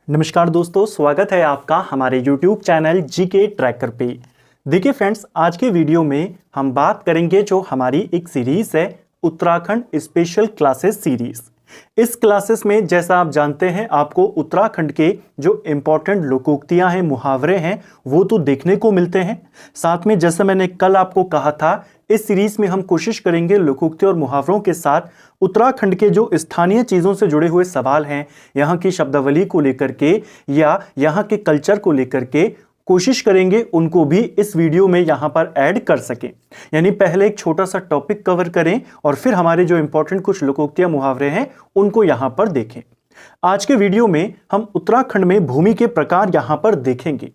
नमस्कार दोस्तों, स्वागत है आपका हमारे YouTube चैनल जीके ट्रैकर पे। देखिए फ्रेंड्स, आज के वीडियो में हम बात करेंगे जो हमारी एक सीरीज है उत्तराखंड स्पेशल क्लासेस सीरीज। इस क्लासेस में जैसा आप जानते हैं आपको उत्तराखंड के जो इम्पोर्टेंट लोकोक्तियां हैं, मुहावरे हैं, वो तो देखने को मिलते हैं। साथ में जैसा मैंने कल आपको कहा था, इस सीरीज में हम कोशिश करेंगे लोकोक्ति और मुहावरों के साथ उत्तराखंड के जो स्थानीय चीज़ों से जुड़े हुए सवाल हैं, यहाँ की शब्दावली को लेकर के या यहाँ के कल्चर को लेकर के कोशिश करेंगे उनको भी इस वीडियो में यहाँ पर ऐड कर सकें। यानी पहले एक छोटा सा टॉपिक कवर करें और फिर हमारे जो इंपॉर्टेंट कुछ लोकोक्तियाँ मुहावरे हैं उनको यहाँ पर देखें। आज के वीडियो में हम उत्तराखंड में भूमि के प्रकार यहाँ पर देखेंगे।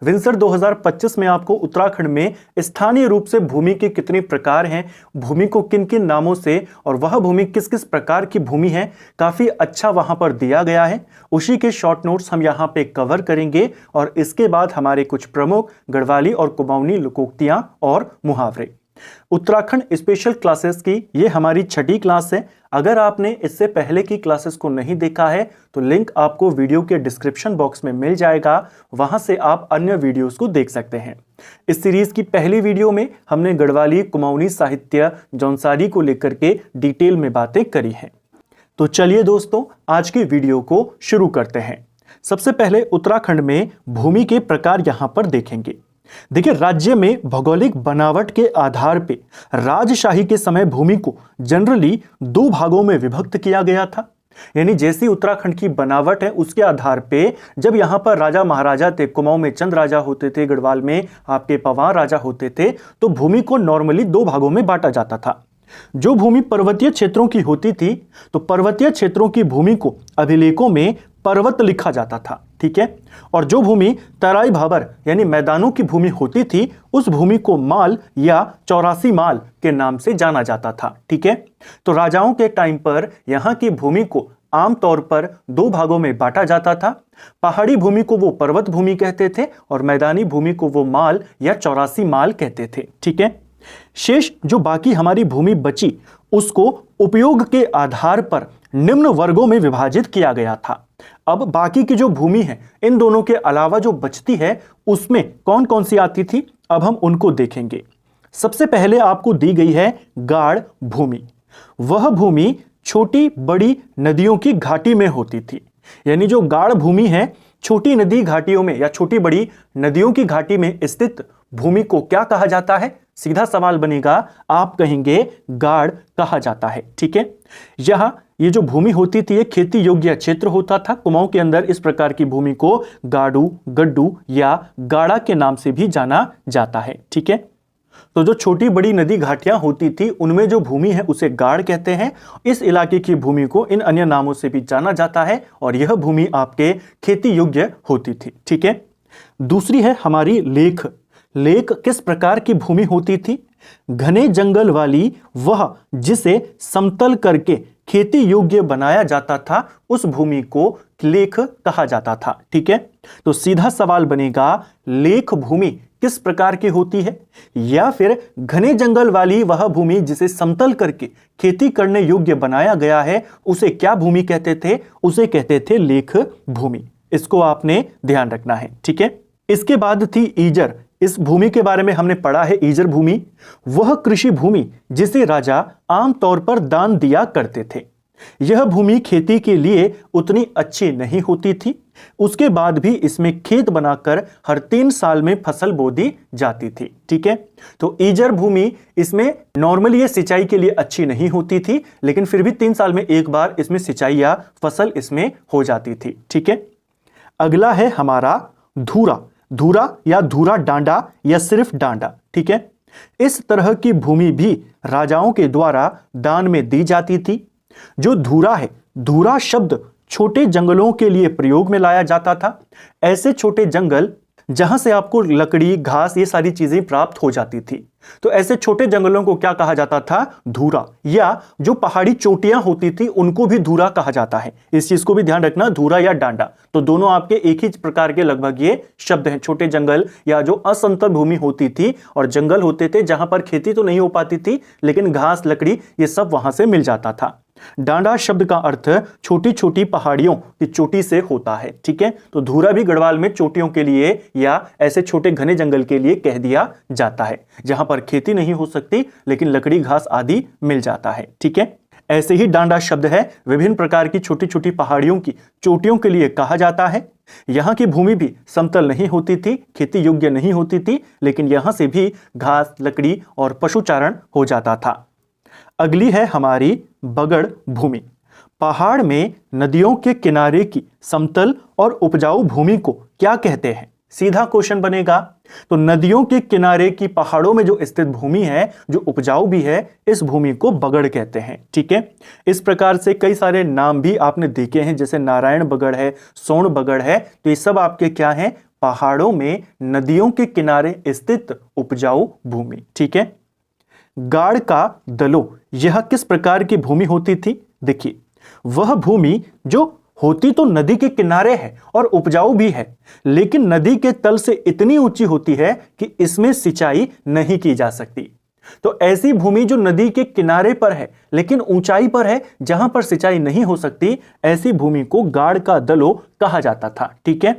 विंसर 2025 में आपको उत्तराखंड में स्थानीय रूप से भूमि के कितने प्रकार हैं, भूमि को किन किन नामों से और वह भूमि किस किस प्रकार की भूमि है, काफी अच्छा वहां पर दिया गया है। उसी के शॉर्ट नोट्स हम यहां पे कवर करेंगे और इसके बाद हमारे कुछ प्रमुख गढ़वाली और कुमाऊनी लोकोक्तियां और मुहावरे। उत्तराखंड स्पेशल क्लासेस की ये हमारी छठी क्लास है। अगर आपने इससे पहले की क्लासेस को नहीं देखा है तो लिंक आपको वीडियो के डिस्क्रिप्शन बॉक्स में मिल जाएगा, वहां से आप अन्य वीडियोस को देख सकते हैं। इस सीरीज की पहली वीडियो में हमने गढ़वाली कुमाऊनी साहित्य जौनसारी को लेकर के डिटेल में बातें करी हैं। तो चलिए दोस्तों, आज की वीडियो को शुरू करते हैं। सबसे पहले उत्तराखंड में भूमि के प्रकार यहां पर देखेंगे। देखिए, राज्य में भौगोलिक बनावट के आधार पे राजशाही के समय भूमि को जनरली दो भागों में विभक्त किया गया था। यानी जैसी उत्तराखंड की बनावट है उसके आधार पे जब यहां पर राजा महाराजा थे, कुमाऊं में चंद राजा होते थे, गढ़वाल में आपके पवार राजा होते थे, तो भूमि को नॉर्मली दो भागों में बांटा जाता था। जो भूमि पर्वतीय क्षेत्रों की होती थी तो पर्वतीय क्षेत्रों की भूमि को अभिलेखों में पर्वत लिखा जाता था, ठीक है। और जो भूमि तराई भाबर यानी मैदानों की भूमि होती थी उस भूमि को माल या 84 माल के नाम से जाना जाता था, ठीक है। तो राजाओं के टाइम पर यहाँ की भूमि को आमतौर पर दो भागों में बांटा जाता था। पहाड़ी भूमि को वो पर्वत भूमि कहते थे और मैदानी भूमि को वो माल या 84 माल कहते थे, ठीक है। शेष जो बाकी हमारी भूमि बची उसको उपयोग के आधार पर निम्न वर्गों में विभाजित किया गया था। अब बाकी की जो भूमि है, इन दोनों के अलावा जो बचती है उसमें कौन कौन सी आती थी, अब हम उनको देखेंगे। सबसे पहले आपको दी गई है गाढ़ भूमि। वह भूमि छोटी बड़ी नदियों की घाटी में होती थी। यानी जो गाढ़ भूमि है, छोटी नदी घाटियों में या छोटी बड़ी नदियों की घाटी में स्थित भूमि को क्या कहा जाता है? सीधा सवाल बनेगा, आप कहेंगे गाढ़ कहा जाता है, ठीक है। यहां ये जो भूमि होती थी ये खेती योग्य क्षेत्र होता था। कुमाऊं के अंदर इस प्रकार की भूमि को गाड़ू, गड्डू या गाड़ा के नाम से भी जाना जाता है, ठीक है। तो जो छोटी बड़ी नदी घाटियां होती थी उनमें जो भूमि है उसे गाड़ कहते हैं। इस इलाके की भूमि को इन अन्य नामों से भी जाना जाता है और यह भूमि आपके खेती योग्य होती थी, ठीक है। दूसरी है हमारी लेख। लेख किस प्रकार की भूमि होती थी? घने जंगल वाली, वह जिसे समतल करके खेती योग्य बनाया जाता था उस भूमि को लेख कहा जाता था, ठीक है। तो सीधा सवाल बनेगा, लेख भूमि किस प्रकार की होती है? या फिर घने जंगल वाली वह भूमि जिसे समतल करके खेती करने योग्य बनाया गया है उसे क्या भूमि कहते थे? उसे कहते थे लेख भूमि। इसको आपने ध्यान रखना है, ठीक है। इसके बाद थी ईजर। इस भूमि के बारे में हमने पढ़ा है, ईजर भूमि वह कृषि भूमि जिसे राजा आमतौर पर दान दिया करते थे। यह भूमि खेती के लिए उतनी अच्छी नहीं होती थी। उसके बाद भी इसमें खेत बनाकर हर 3 साल में फसल बो दी जाती थी, ठीक है। तो ईजर भूमि, इसमें नॉर्मली ये सिंचाई के लिए अच्छी नहीं होती थी, लेकिन फिर भी 3 साल में एक बार इसमें सिंचाई या फसल इसमें हो जाती थी, ठीक है। अगला है हमारा धूरा। धूरा या धूरा डांडा या सिर्फ डांडा, ठीक है। इस तरह की भूमि भी राजाओं के द्वारा दान में दी जाती थी। जो धूरा है, धूरा शब्द छोटे जंगलों के लिए प्रयोग में लाया जाता था। ऐसे छोटे जंगल जहां से आपको लकड़ी, घास, ये सारी चीजें प्राप्त हो जाती थी। तो ऐसे छोटे जंगलों को क्या कहा जाता था? धूरा। या जो पहाड़ी चोटियां होती थी उनको भी धूरा कहा जाता है। इस चीज को भी ध्यान रखना, धूरा या डांडा, तो दोनों आपके एक ही प्रकार के लगभग ये शब्द हैं। छोटे जंगल या जो असमतल भूमि होती थी और जंगल होते थे जहां पर खेती तो नहीं हो पाती थी लेकिन घास, लकड़ी ये सब वहां से मिल जाता था। डांडा शब्द का अर्थ छोटी छोटी पहाड़ियों की चोटी से होता है। ठीक है, तो धूरा भी गढ़वाल में चोटियों के लिए या ऐसे छोटे घने जंगल के लिए कह दिया जाता है जहां पर खेती नहीं हो सकती लेकिन लकड़ी घास आदि मिल जाता है। ठीक है, ऐसे ही डांडा शब्द है विभिन्न प्रकार की छोटी छोटी पहाड़ियों की चोटियों के लिए कहा जाता है। यहां की भूमि भी समतल नहीं होती थी, खेती योग्य नहीं होती थी, लेकिन यहां से भी घास, लकड़ी और पशुचारण हो जाता था। अगली है हमारी बगड़ भूमि। पहाड़ में नदियों के किनारे की समतल और उपजाऊ भूमि को क्या कहते हैं? सीधा क्वेश्चन बनेगा। तो नदियों के किनारे की पहाड़ों में जो स्थित भूमि है, जो उपजाऊ भी है, इस भूमि को बगड़ कहते हैं। ठीक है, इस प्रकार से कई सारे नाम भी आपने देखे हैं, जैसे नारायण बगड़ है, सोन बगड़ है। तो ये सब आपके क्या हैं? पहाड़ों में नदियों के किनारे स्थित उपजाऊ भूमि। ठीक है, गाड़ का दलो, यह किस प्रकार की भूमि होती थी? देखिए, वह भूमि जो होती तो नदी के किनारे है और उपजाऊ भी है, लेकिन नदी के तल से इतनी ऊंची होती है कि इसमें सिंचाई नहीं की जा सकती। तो ऐसी भूमि जो नदी के किनारे पर है लेकिन ऊंचाई पर है, जहां पर सिंचाई नहीं हो सकती, ऐसी भूमि को गाड़ का दलो कहा जाता था। ठीक है,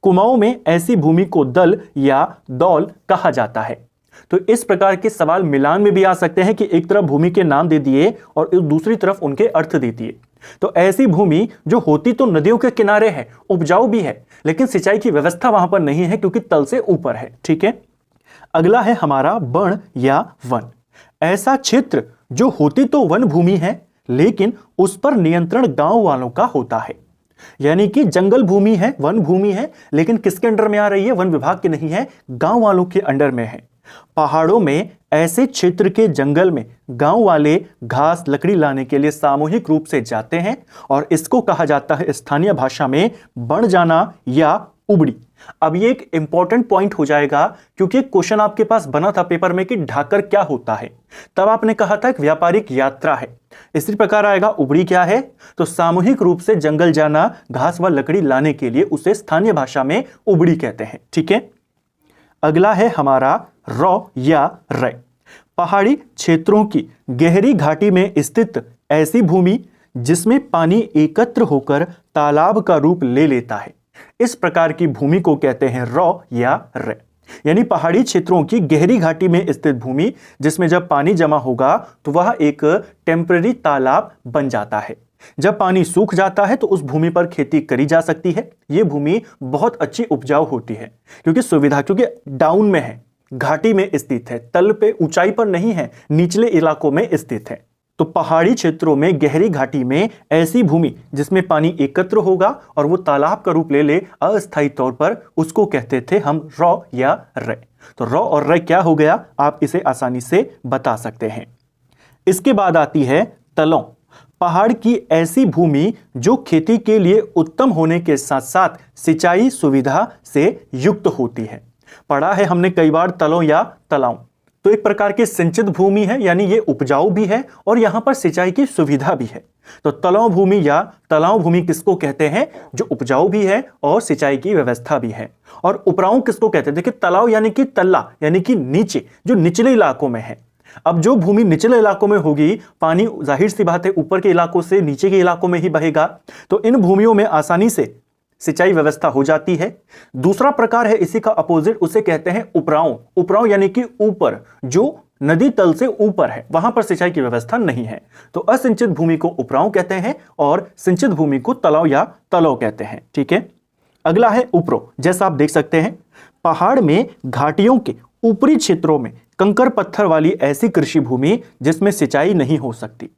कुमाऊं में ऐसी भूमि को दल या दौल कहा जाता है। तो इस प्रकार के सवाल मिलान में भी आ सकते हैं कि एक तरफ भूमि के नाम दे दिए और दूसरी तरफ उनके अर्थ दे दिए। तो ऐसी भूमि जो होती तो नदियों के किनारे है, उपजाऊ भी है, लेकिन सिंचाई की व्यवस्था वहां पर नहीं है क्योंकि तल से ऊपर है। ठीक है, अगला है हमारा बन या वन। ऐसा क्षेत्र जो होती तो वन भूमि है लेकिन उस पर नियंत्रण गांव वालों का होता है। यानी कि जंगल भूमि है, वन भूमि है, लेकिन किसके अंडर में आ रही है? वन विभाग की नहीं है, गांव वालों के अंडर में है। पहाड़ों में ऐसे क्षेत्र के जंगल में गांव वाले घास, लकड़ी लाने के लिए सामूहिक रूप से जाते हैं और इसको कहा जाता है स्थानीय भाषा में बन जाना या उबड़ी। अब ये एक इंपॉर्टेंट पॉइंट हो जाएगा क्योंकि क्वेश्चन आपके पास बना था पेपर में कि ढाकर क्या होता है। तब आपने कहा था एक व्यापारिक यात्रा है। इसी प्रकार आएगा उबड़ी क्या है? तो सामूहिक रूप से जंगल जाना घास व लकड़ी लाने के लिए उसे स्थानीय भाषा में उबड़ी कहते हैं। ठीक है, अगला है हमारा रौ या रै। पहाड़ी क्षेत्रों की गहरी घाटी में स्थित ऐसी भूमि जिसमें पानी एकत्र होकर तालाब का रूप ले लेता है, इस प्रकार की भूमि को कहते हैं रौ या रै। यानी पहाड़ी क्षेत्रों की गहरी घाटी में स्थित भूमि जिसमें जब पानी जमा होगा तो वह एक टेम्पररी तालाब बन जाता है। जब पानी सूख जाता है तो उस भूमि पर खेती करी जा सकती है। यह भूमि बहुत अच्छी उपजाऊ होती है क्योंकि डाउन में है, घाटी में स्थित है, तल पे ऊंचाई पर नहीं है, निचले इलाकों में स्थित है। तो पहाड़ी क्षेत्रों में गहरी घाटी में ऐसी भूमि जिसमें पानी एकत्र होगा और वो तालाब का रूप ले ले अस्थायी तौर पर, उसको कहते थे हम रौ या रै। तो रौ और रै क्या हो गया, आप इसे आसानी से बता सकते हैं। इसके बाद आती है तलों। पहाड़ की ऐसी भूमि जो खेती के लिए उत्तम होने के साथ साथ सिंचाई सुविधा से युक्त होती है। पढ़ा है हमने कई बार तलों या तलाव। तो एक प्रकार की सिंचित भूमि है, यानी ये उपजाऊ भी है और यहां पर सिंचाई की सुविधा भी है। तो तलाव भूमि या तलाव भूमि किसको कहते हैं? जो उपजाऊ भी है और सिंचाई की व्यवस्था भी है। और उपराऊ किसको कहते हैं? देखिए, तलाव यानी कि तल्ला यानी कि नीचे, जो निचले इलाकों में है। अब जो भूमि निचले इलाकों में होगी, पानी जाहिर सी बात है ऊपर के इलाकों से नीचे के इलाकों में ही बहेगा, तो इन भूमियों में आसानी से सिंचाई व्यवस्था हो जाती है। दूसरा प्रकार है इसी का अपोजिट, उसे कहते हैं उपराऊ। उपराऊ यानी कि ऊपर, जो नदी तल से ऊपर है, वहां पर सिंचाई की व्यवस्था नहीं है। तो असिंचित भूमि को उपराऊ कहते हैं और सिंचित भूमि को तलाव या तलाव कहते हैं। ठीक है, अगला है उपरो। जैसा आप देख सकते हैं, पहाड़ में घाटियों के ऊपरी क्षेत्रों में कंकर पत्थर वाली ऐसी कृषि भूमि जिसमें सिंचाई नहीं हो सकती।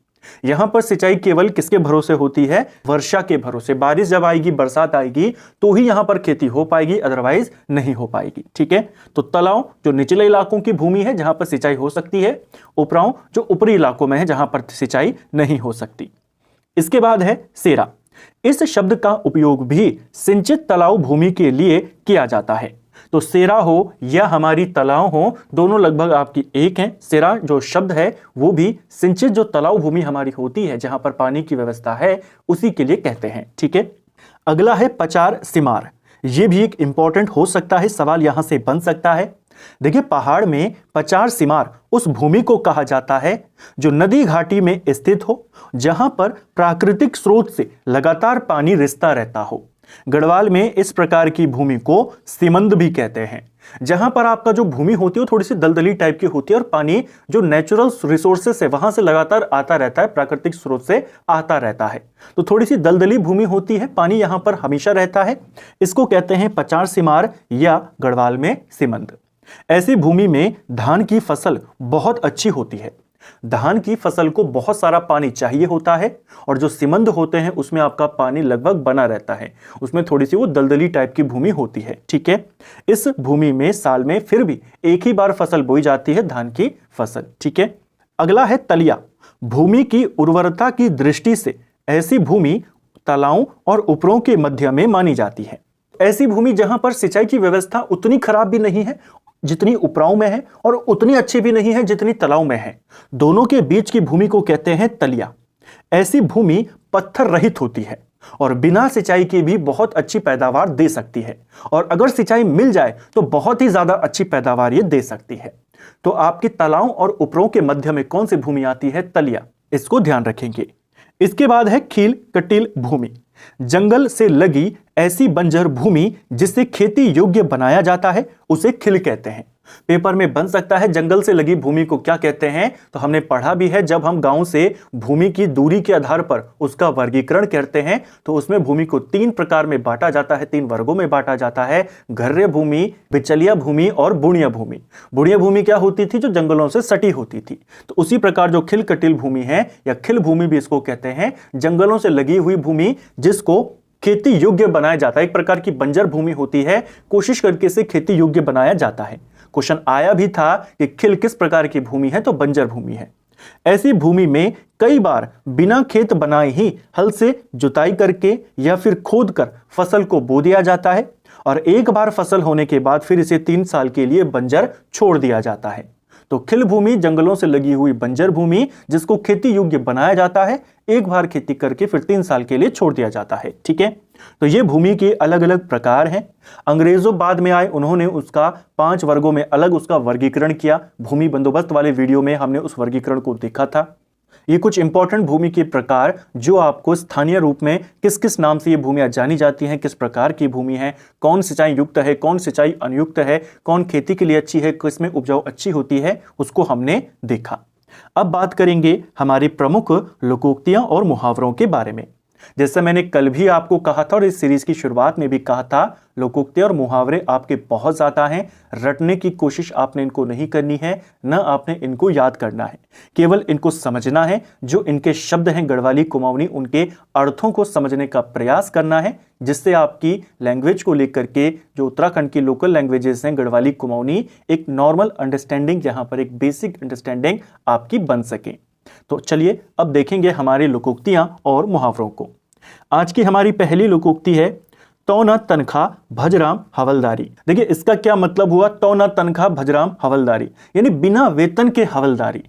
यहां पर सिंचाई केवल किसके भरोसे होती है? वर्षा के भरोसे। बारिश जब आएगी, बरसात आएगी तो ही यहां पर खेती हो पाएगी, अदरवाइज नहीं हो पाएगी। ठीक है, तो तलाव जो निचले इलाकों की भूमि है जहां पर सिंचाई हो सकती है, उपराऊ जो ऊपरी इलाकों में है जहां पर सिंचाई नहीं हो सकती। इसके बाद है सेरा। इस शब्द का उपयोग भी सिंचित तलाव भूमि के लिए किया जाता है। तो सेरा हो या हमारी तलाव हो, दोनों लगभग आपकी एक हैं। सेरा जो शब्द है वो भी सिंचित जो तलाव भूमि हमारी होती है जहां पर पानी की व्यवस्था है, उसी के लिए कहते हैं। ठीक है, अगला है पचार सिमार। ये भी एक इंपॉर्टेंट हो सकता है, सवाल यहां से बन सकता है। देखिए, पहाड़ में पचार सिमार उस भूमि को कहा जाता है जो नदी घाटी में स्थित हो, जहां पर प्राकृतिक स्रोत से लगातार पानी रिसता रहता हो। गढ़वाल में इस प्रकार की भूमि को सीमंद भी कहते हैं, जहां पर आपका जो भूमि होती है वो थोड़ी सी दलदली टाइप की होती है और पानी जो नेचुरल रिसोर्सेस है वहां से लगातार आता रहता है, प्राकृतिक स्रोत से आता रहता है। तो थोड़ी सी दलदली भूमि होती है, पानी यहां पर हमेशा रहता है। इसको कहते हैं पचार सिमार या गढ़वाल में सीमंद। ऐसी भूमि में धान की फसल बहुत अच्छी होती है। धान की फसल को बहुत सारा पानी चाहिए होता है और जो सीमंद होते हैं उसमें आपका पानी लगभग बना रहता है, उसमें थोड़ी सी वो दलदली टाइप की भूमि होती है। ठीक है, इस भूमि में साल में फिर भी एक ही बार फसल बोई जाती है, धान की फसल। ठीक है, अगला है तलिया। भूमि की उर्वरता की दृष्टि से ऐसी भूमि तालाबों और उपरों के मध्य में मानी जाती है। ऐसी भूमि जहां पर सिंचाई की व्यवस्था उतनी खराब भी नहीं है जितनी उपराऊ में है और उतनी अच्छी भी नहीं है जितनी तलाव में है, दोनों के बीच की भूमि को कहते हैं तलिया। ऐसी भूमि पत्थर रहित होती है और बिना सिंचाई के भी बहुत अच्छी पैदावार दे सकती है, और अगर सिंचाई मिल जाए तो बहुत ही ज्यादा अच्छी पैदावार ये दे सकती है। तो आपकी तालाव और उपरों के मध्य में कौन सी भूमि आती है? तलिया। इसको ध्यान रखेंगे। इसके बाद है खील कटील भूमि। जंगल से लगी ऐसी बंजर भूमि जिसे खेती योग्य बनाया जाता है उसे खिल कहते हैं। पेपर में बन सकता है जंगल से लगी भूमि को क्या कहते हैं, तो हमने पढ़ा भी है जब हम गांव से भूमि की दूरी के आधार पर उसका वर्गीकरण करते हैं तो उसमें भूमि को 3 प्रकार में बांटा जाता है, 3 वर्गों में बांटा जाता है। घर्य भूमि, बिचलिया भूमि और बुणिया भूमि। बुणिया भूमि क्या होती थी? जो जंगलों से सटी होती थी। तो उसी प्रकार जो खिल कटिल भूमि है या खिल भूमि भी इसको कहते हैं, जंगलों से लगी हुई भूमि जिसको खेती योग्य बनाया जाता है। एक प्रकार की बंजर भूमि होती है, कोशिश करके इसे खेती योग्य बनाया जाता है। क्वेश्चन आया भी था कि खिल किस प्रकार की भूमि है, तो बंजर भूमि है। ऐसी भूमि में कई बार बिना खेत बनाए ही हल से जुताई करके या फिर खोद कर फसल को बो दिया जाता है और एक बार फसल होने के बाद फिर इसे 3 साल के लिए बंजर छोड़ दिया जाता है। तो खिल भूमि जंगलों से लगी हुई बंजर भूमि जिसको खेती योग्य बनाया जाता है, एक बार खेती करके फिर 3 साल के लिए छोड़ दिया जाता है। ठीक है, तो ये भूमि के अलग अलग प्रकार हैं। अंग्रेजों बाद में आए, उन्होंने उसका 5 वर्गों में अलग उसका वर्गीकरण किया। भूमि बंदोबस्त वाले वीडियो में हमने उस वर्गीकरण को देखा था। ये कुछ इंपॉर्टेंट भूमि के प्रकार जो आपको स्थानीय रूप में किस किस नाम से ये भूमियां जानी जाती हैं, किस प्रकार की भूमि है, कौन सिंचाई युक्त है, कौन सिंचाई अनुयुक्त है, कौन खेती के लिए अच्छी है, किसमें उपजाऊ अच्छी होती है, उसको हमने देखा। अब बात करेंगे हमारी प्रमुख लोकोक्तियां और मुहावरों के बारे में। जैसे मैंने कल भी आपको कहा था और इस सीरीज की शुरुआत में भी कहा था, लोकोक्ति और मुहावरे आपके बहुत ज्यादा हैं। रटने की कोशिश आपने इनको नहीं करनी है, न आपने इनको याद करना है, केवल इनको समझना है। जो इनके शब्द हैं गढ़वाली कुमाऊनी, उनके अर्थों को समझने का प्रयास करना है, जिससे आपकी लैंग्वेज को लेकर के जो उत्तराखंड की लोकल लैंग्वेजेस हैं गढ़वाली कुमाऊनी, एक नॉर्मल अंडरस्टैंडिंग, यहां पर एक बेसिक अंडरस्टैंडिंग आपकी बन सके। तो चलिए अब देखेंगे हमारी लोकोक्तियां और मुहावरों को। आज की हमारी पहली लोकोक्ति है तो न तनखा भजराम हवलदारी। देखिए इसका क्या मतलब हुआ, तो न तनखा भजराम हवलदारी, यानी बिना वेतन के हवलदारी,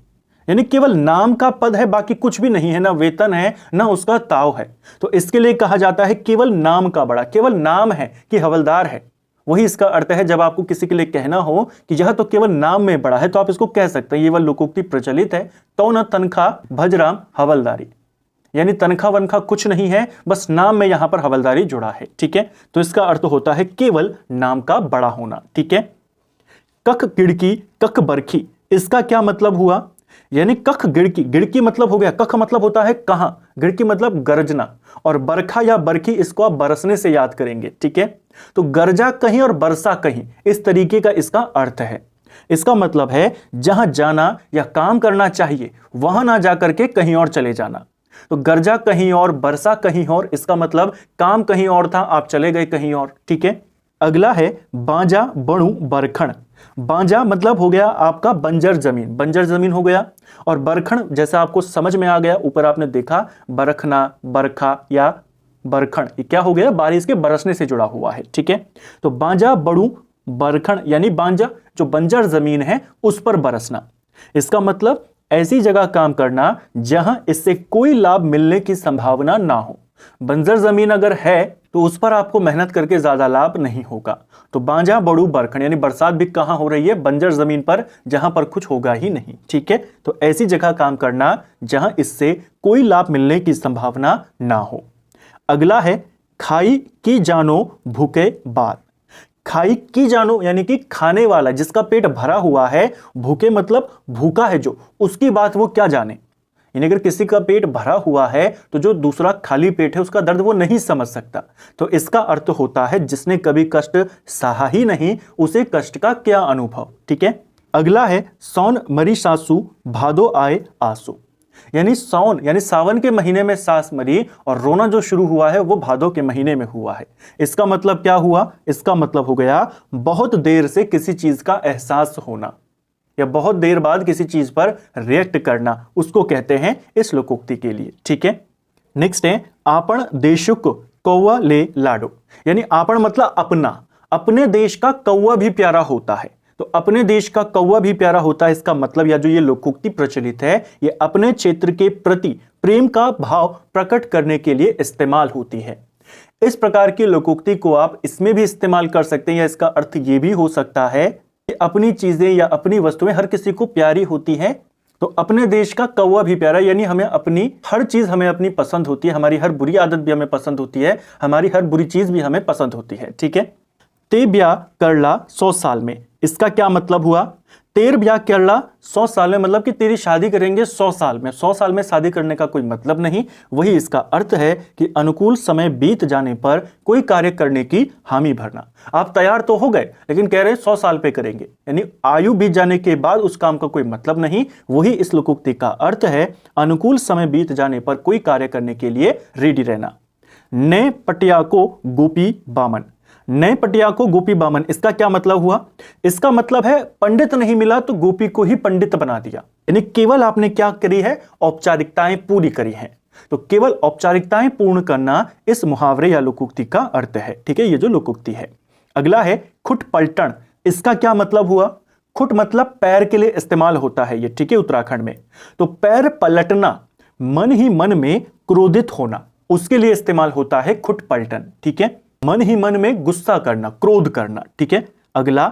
यानी केवल नाम का पद है, बाकी कुछ भी नहीं है, ना वेतन है ना उसका ताव है। तो इसके लिए कहा जाता है केवल नाम का बड़ा, केवल नाम है कि हवलदार है, वही इसका अर्थ है। जब आपको किसी के लिए कहना हो कि यह तो केवल नाम में बड़ा है तो आप इसको कह सकते हैं। ये वह लोकोक्ति प्रचलित है, तो न तनखा भजराम हवलदारी, यानी तनखा वनखा कुछ नहीं है, बस नाम में यहां पर हवलदारी जुड़ा है। ठीक है, तो इसका अर्थ होता है केवल नाम का बड़ा होना। ठीक है, कख गिड़की कख बरखी, इसका क्या मतलब हुआ, यानी कख गिड़की, गिड़की मतलब हो गया, कख मतलब होता है कहां, गिड़की मतलब गरजना, और बरखा या बरखी इसको आप बरसने से याद करेंगे। ठीक है, तो गरजा कहीं और बरसा कहीं, इस तरीके का इसका अर्थ है। इसका मतलब है जहां जाना या काम करना चाहिए वहां ना जाकर के कहीं और चले जाना। तो गरजा कहीं और, बरसा कहीं और, इसका मतलब काम कहीं और था, आप चले गए कहीं और। ठीक है, अगला है बांजा बणु बरखण। बांजा मतलब हो गया आपका बंजर जमीन, बंजर जमीन हो गया, और बरखण जैसा आपको समझ में आ गया, ऊपर आपने देखा बरखना, बरखा या बरखण, ये क्या हो गया, बारिश के बरसने से जुड़ा हुआ है। ठीक है, तो बांजा बणु बरखण यानी बांजा जो बंजर जमीन है उस पर बरसना। इसका मतलब ऐसी जगह काम करना जहां इससे कोई लाभ मिलने की संभावना ना हो। बंजर जमीन अगर है तो उस पर आपको मेहनत करके ज्यादा लाभ नहीं होगा। तो बांजा बड़ू बरखंड यानी बरसात भी कहां हो रही है, बंजर जमीन पर जहां पर कुछ होगा ही नहीं। ठीक है, तो ऐसी जगह काम करना जहां इससे कोई लाभ मिलने की संभावना ना हो। अगला है खाई की जानो भूखे बात। खाई की जानो यानी कि खाने वाला, जिसका पेट भरा हुआ है, भूखे मतलब भूखा है जो, उसकी बात वो क्या जाने। यानी अगर किसी का पेट भरा हुआ है तो जो दूसरा खाली पेट है उसका दर्द वो नहीं समझ सकता। तो इसका अर्थ होता है जिसने कभी कष्ट सहा ही नहीं, उसे कष्ट का क्या अनुभव। ठीक है, अगला है सौन मरी सासू भादो आए आंसू। यानी सौन यानी सावन के महीने में सास मरी और रोना जो शुरू हुआ है वो भादो के महीने में हुआ है। इसका मतलब क्या हुआ, इसका मतलब हो गया बहुत देर से किसी चीज का एहसास होना या बहुत देर बाद किसी चीज पर रिएक्ट करना, उसको कहते हैं इस लोकोक्ति के लिए। ठीक है, नेक्स्ट है आपण देशुक कौवा ले लाडो। यानी आपण मतलब अपना, अपने देश का कौवा भी प्यारा होता है। तो अपने देश का कौवा भी प्यारा होता है, इसका मतलब या जो ये लोकोक्ति प्रचलित है ये अपने क्षेत्र के प्रति प्रेम का भाव प्रकट करने के लिए इस्तेमाल होती है। इस प्रकार की लोकोक्ति को आप इसमें भी इस्तेमाल कर सकते हैं, या इसका अर्थ ये भी हो सकता है कि अपनी चीजें या अपनी वस्तुएं हर किसी को प्यारी होती है। तो अपने देश का कौवा भी प्यारा, यानी हमें अपनी हर चीज हमें अपनी पसंद होती है, हमारी हर बुरी आदत भी हमें पसंद होती है, हमारी हर बुरी चीज भी हमें पसंद होती है। ठीक है, ते ब्याह करला 100 साल में, इसका क्या मतलब हुआ, तेर ब्याह करला 100 साल में मतलब कि तेरी शादी करेंगे 100 साल में। 100 साल में शादी करने का कोई मतलब नहीं, वही इसका अर्थ है कि अनुकूल समय बीत जाने पर कोई कार्य करने की हामी भरना। आप तैयार तो हो गए लेकिन कह रहे हैं 100 साल पे करेंगे, यानी आयु बीत जाने के बाद उस काम का कोई मतलब नहीं। वही इस लोकोक्ति का अर्थ है, अनुकूल समय बीत जाने पर कोई कार्य करने के लिए रेडी रहना। नए पटिया को गोपी बामन। नए पटिया को गोपी बामन, इसका क्या मतलब हुआ, इसका मतलब है पंडित नहीं मिला तो गोपी को ही पंडित बना दिया। यानी केवल आपने क्या करी है, औपचारिकताएं पूरी करी हैं। तो केवल औपचारिकताएं पूर्ण करना इस मुहावरे या लोकोक्ति का अर्थ है। ठीक है, ये जो लोकोक्ति है। अगला है खुट पलटन, इसका क्या मतलब हुआ, खुट मतलब पैर के लिए इस्तेमाल होता है ये। ठीक है, उत्तराखंड में तो पैर पलटना, मन ही मन में क्रोधित होना, उसके लिए इस्तेमाल होता है खुट पलटन। ठीक है, मन ही मन में गुस्सा करना, क्रोध करना। ठीक है, अगला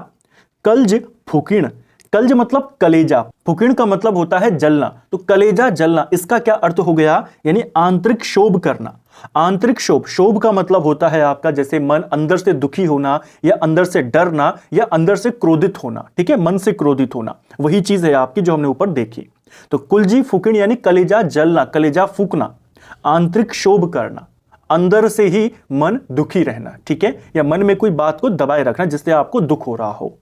कल्ज फुकिण। कल्ज मतलब कलेजा, फुकिण का मतलब होता है जलना, तो कलेजा जलना, इसका क्या अर्थ हो गया, यानी आंतरिक क्षोभ करना। आंतरिक क्षोभ, क्षोभ का मतलब होता है आपका जैसे मन अंदर से दुखी होना या अंदर से डरना या अंदर से क्रोधित होना। ठीक है, मन से क्रोधित होना, वही चीज है आपकी जो हमने ऊपर देखी। तो कुलजी फुकिण यानी कलेजा जलना, कलेजा फूकना, आंतरिक क्षोभ करना, अंदर से ही मन दुखी रहना। ठीक है, या मन में कोई बात को दबाए रखना जिससे आपको दुख हो रहा हो।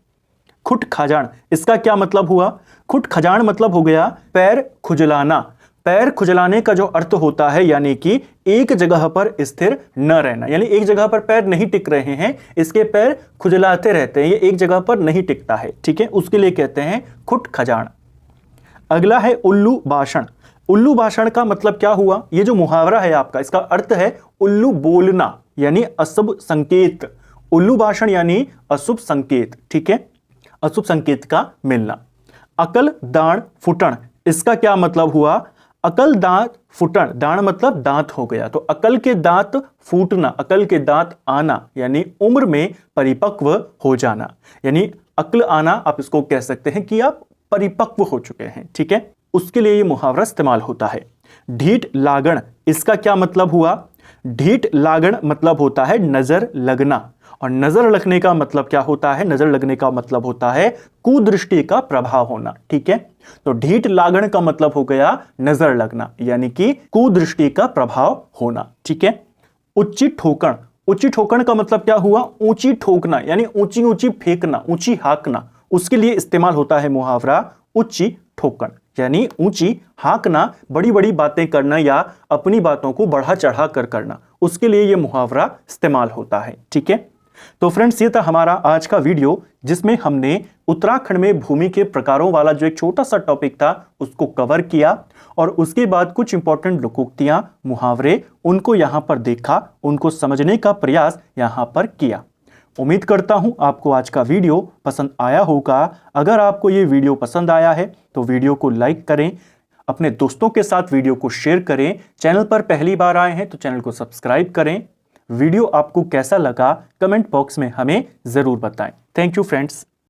खुट खजान, इसका क्या मतलब हुआ, खुट खजान मतलब हो गया पैर खुजलाना। पैर खुजलाने का जो अर्थ होता है यानी कि एक जगह पर स्थिर न रहना, यानी एक जगह पर पैर नहीं टिक रहे हैं, इसके पैर खुजलाते रहते हैं, ये एक जगह पर नहीं टिकता है। ठीक है, उसके लिए कहते हैं खुट खजान। अगला है उल्लू भाषण। उल्लू भाषण का मतलब क्या हुआ, ये जो मुहावरा है आपका, इसका अर्थ है उल्लू बोलना यानी अशुभ संकेत। उल्लू भाषण यानी अशुभ संकेत। ठीक है, अशुभ संकेत का मिलना। अकल दाण फुटन, इसका क्या मतलब हुआ, अकल दांत फुटन, दाण मतलब दांत हो गया, तो अकल के दांत फूटना, अकल के दांत आना यानी उम्र में परिपक्व हो जाना, यानी अक्ल आना, आप इसको कह सकते हैं कि आप परिपक्व हो चुके हैं। ठीक है, उसके लिए ये मुहावरा इस्तेमाल होता है। ढीठ लागण, इसका क्या मतलब हुआ, ढीठ लागण मतलब होता है नजर लगना, और नजर लगने का मतलब क्या होता है, नजर लगने का मतलब होता है कुदृष्टि का प्रभाव होना। ठीक है, तो ढीठ लागण का मतलब हो गया नजर लगना यानी कि कुदृष्टि का प्रभाव होना। ठीक है, उच्ची ठोकण, ऊंची ठोकण का मतलब क्या हुआ, ऊंची ठोकना यानी ऊंची ऊंची फेंकना, ऊंची हाँकना, उसके लिए इस्तेमाल होता है मुहावरा ऊंची ठोकण, यानी ऊंची हाँकना, बड़ी बड़ी बातें करना या अपनी बातों को बढ़ा चढ़ा कर करना, उसके लिए यह मुहावरा इस्तेमाल होता है। ठीक है, तो फ्रेंड्स ये था हमारा आज का वीडियो जिसमें हमने उत्तराखंड में भूमि के प्रकारों वाला जो एक छोटा सा टॉपिक था उसको कवर किया, और उसके बाद कुछ इंपॉर्टेंट लोकोक्तियां, मुहावरे, उनको यहां पर देखा, उनको समझने का प्रयास यहां पर किया। उम्मीद करता हूं आपको आज का वीडियो पसंद आया होगा। अगर आपको ये वीडियो पसंद आया है तो वीडियो को लाइक करें, अपने दोस्तों के साथ वीडियो को शेयर करें, चैनल पर पहली बार आए हैं तो चैनल को सब्सक्राइब करें, वीडियो आपको कैसा लगा कमेंट बॉक्स में हमें ज़रूर बताएं। Thank you friends.